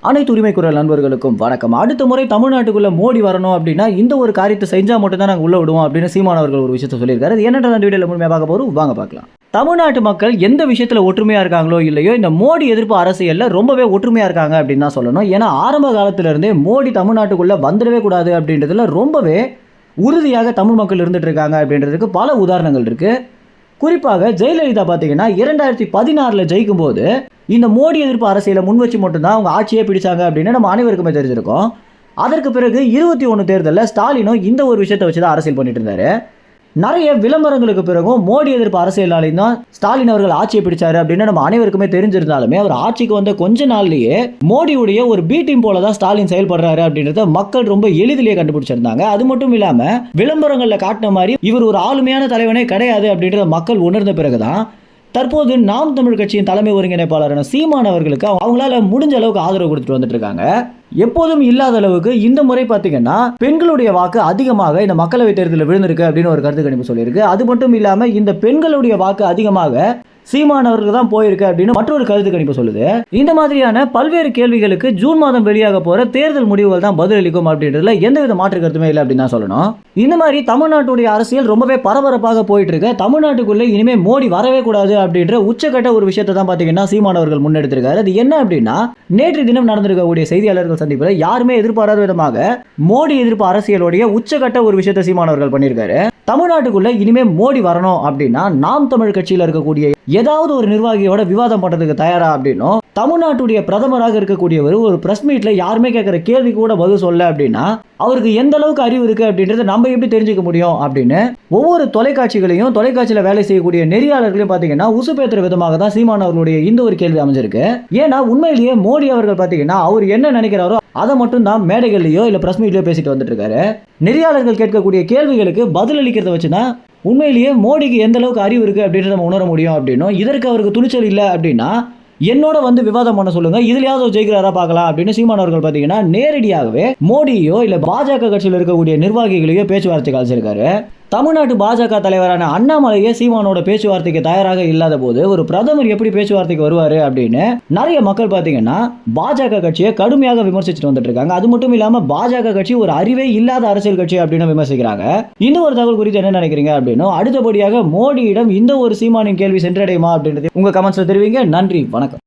அனைத்து உரிமை குரல் நண்பர்களுக்கும் வணக்கம். அடுத்த முறை தமிழ்நாட்டுக்குள்ள மோடி வரணும் அப்படின்னா இந்த ஒரு காரியத்தை செஞ்சா மட்டும் தான் நாங்கள் உள்ள விடுவோம் அப்படின்னு சீமான் அவர்கள் ஒரு விஷயத்தை சொல்லியிருக்காரு. அது என்னன்ற அந்த வீடியோல முழுமையாக பார்க்க போறோம், வாங்க பார்க்கலாம். தமிழ்நாட்டு மக்கள் எந்த விஷயத்துல ஒற்றுமையா இருக்காங்களோ இல்லையோ, இந்த மோடி எதிர்ப்பு அரசியல்ல ரொம்பவே ஒற்றுமையா இருக்காங்க அப்படின்னு தான் சொல்லணும். ஏன்னா ஆரம்ப காலத்துல இருந்தே மோடி தமிழ்நாட்டுக்குள்ள வந்துடவே கூடாது அப்படின்றதுல ரொம்பவே உறுதியாக தமிழ் மக்கள் இருந்துட்டு இருக்காங்க அப்படின்றதுக்கு பல உதாரணங்கள் இருக்கு. குறிப்பாக ஜெயலலிதா பார்த்தீங்கன்னா 2016 ஜெயிக்கும் போது இந்த மோடி எதிர்ப்பு அரசியலை முன் வச்சு மட்டும்தான் அவங்க ஆட்சியே பிடிச்சாங்க அப்படின்னு நம்ம அனைவருக்குமே தெரிஞ்சிருக்கோம். அதற்கு பிறகு 21 தேர்தலில் ஸ்டாலினும் இந்த ஒரு விஷயத்தை வச்சு தான் அரசியல் பண்ணிட்டு இருந்தாரு. நிறைய விளம்பரங்களுக்கு பிறகும் மோடி எதிர்ப்பு அரசியலாலையும் தான் ஸ்டாலின் அவர்கள் ஆட்சியை பிடிச்சாரு அப்படின்னு நம்ம அனைவருக்குமே தெரிஞ்சிருந்தாலுமே, அவர் ஆட்சிக்கு வந்த கொஞ்ச நாள்லயே மோடியுடைய ஒரு பி டீம் போல தான் ஸ்டாலின் செயல்படுறாரு அப்படின்றத மக்கள் ரொம்ப எளிதிலேயே கண்டுபிடிச்சிருந்தாங்க. அது மட்டும் இல்லாம விளம்பரங்கள்ல காட்டின மாதிரி இவர் ஒரு ஆளுமையான தலைவனே கிடையாது அப்படின்றத மக்கள் உணர்ந்த பிறகுதான் தற்போது நாம் தமிழ் கட்சியின் தலைமை ஒருங்கிணைப்பாளரான சீமான் அவர்களுக்கு அவங்களால முடிஞ்ச அளவுக்கு ஆதரவு கொடுத்துட்டு வந்துட்டு இருக்காங்க. எப்போதும் இல்லாத அளவுக்கு இந்த முறை பார்த்தீங்கன்னா பெண்களுடைய வாக்கு அதிகமாக இந்த மக்களவை தேர்தலில் விழுந்திருக்கு அப்படின்னு ஒரு கருத்து கணிப்பு சொல்லியிருக்கு. அது மட்டும் இல்லாம இந்த பெண்களுடைய வாக்கு அதிகமாக சீமானவர்கள் தான் போயிருக்கு அப்படின்னு மற்றொரு கருத்து கணிப்பு சொல்லுது. இந்த மாதிரியான பல்வேறு கேள்விகளுக்கு ஜூன் மாதம் வெளியாக போற தேர்தல் முடிவுகள் தான் பதிலளிக்கும் அப்படின்றதுல எந்தவித மாற்று கருத்துமே இல்லை அப்படின்னு தான் சொல்லணும். இந்த மாதிரி தமிழ்நாட்டுடைய அரசியல் ரொம்பவே பரபரப்பாக போயிட்டு இருக்கு. தமிழ்நாட்டுக்குள்ள இனிமே மோடி வரவே கூடாது அப்படின்ற உச்சக்கட்ட ஒரு விஷயத்தை தான் பாத்தீங்கன்னா சீமானவர்கள் முன்னெடுத்திருக்காரு. அது என்ன அப்படின்னா, நேற்று தினம் நடந்திருக்கக்கூடிய செய்தியாளர்கள் சந்திப்பில் யாருமே எதிர்பாராத விதமாக மோடி எதிர்ப்பு அரசியலுடைய உச்சக்கட்ட ஒரு விஷயத்தை சீமானவர்கள் பண்ணியிருக்காரு. தமிழ்நாட்டுக்குள்ள இனிமே மோடி வரணும் அப்படின்னா நாம் தமிழ் கட்சியில் இருக்கக்கூடிய ஏதாவது ஒரு நிர்வாகியோட விவாதம் பண்றதுக்கு தயாரா அப்படின்னும், தமிழ்நாட்டுடைய பிரதமராக இருக்கக்கூடியவர் ஒரு பிரஸ் மீட்ல யாருமே கேட்கிற கேள்வி கூட பதில் சொல்ல அப்படின்னா அவருக்கு எந்த அளவுக்கு அறிவு இருக்கு அப்படின்றத நம்ம எப்படி தெரிஞ்சுக்க முடியும் அப்படின்னு ஒவ்வொரு தொலைக்காட்சிகளையும் தொலைக்காட்சியில வேலை செய்யக்கூடிய நெறியாளர்களையும் பாத்தீங்கன்னா உசுப்பேத்துற விதமாக தான் சீமான் அவர்களுடைய இந்த ஒரு கேள்வி அமைஞ்சிருக்கு. ஏன்னா உண்மையிலேயே மோடி அவர்கள் பாத்தீங்கன்னா அவர் என்ன நினைக்கிறாரோ அதை மட்டும் தான் மேடைகள்லயோ இல்ல பிரஸ் மீட்லயோ பேசிட்டு வந்துட்டு இருக்காரு. நெறியாளர்கள் கேட்கக்கூடிய கேள்விகளுக்கு பதில் அளிக்கிறத வச்சுதான் உண்மையிலேயே மோடிக்கு எந்த அளவுக்கு அறிவு இருக்கு அப்படின்றத நம்ம உணர முடியும் அப்படின்னும், இதற்கு அவருக்கு துணிச்சல் இல்லை அப்படின்னா என்னோட வந்து விவாதம் பண்ண சொல்லுங்க, இதுலயாவது ஜெயிக்கிறாரா பார்க்கலாம் அப்படின்னு சீமான் அவர்கள் பாத்தீங்கன்னா நேரடியாகவே மோடியோ இல்ல பாஜக கட்சியில் இருக்கக்கூடிய நிர்வாகிகளையோ பேச்சுவார்த்தைக்கு அழைச்சிருக்காரு. தமிழ்நாட்டு பாஜக தலைவரான அண்ணாமலையே சீமானோட பேச்சுவார்த்தைக்கு தயாராக இல்லாத போது ஒரு பிரதமர் எப்படி பேச்சுவார்த்தைக்கு வருவாரு அப்படின்னு நிறைய மக்கள் பாத்தீங்கன்னா பாஜக கட்சியை கடுமையாக விமர்சிச்சுட்டு வந்துட்டு இருக்காங்க. அது மட்டும் இல்லாம பாஜக கட்சி ஒரு அறிவே இல்லாத அரசியல் கட்சி அப்படின்னு விமர்சிக்கிறாங்க. இந்த ஒரு தகவல் குறித்து என்ன நினைக்கிறீங்க அப்படின்னு அடுத்தபடியாக மோடியிடம் இந்த ஒரு சீமானின் கேள்வி சென்றடையுமா அப்படின்றது உங்க கமெண்ட்ஸ்ல தெரிவிங்க. நன்றி, வணக்கம்.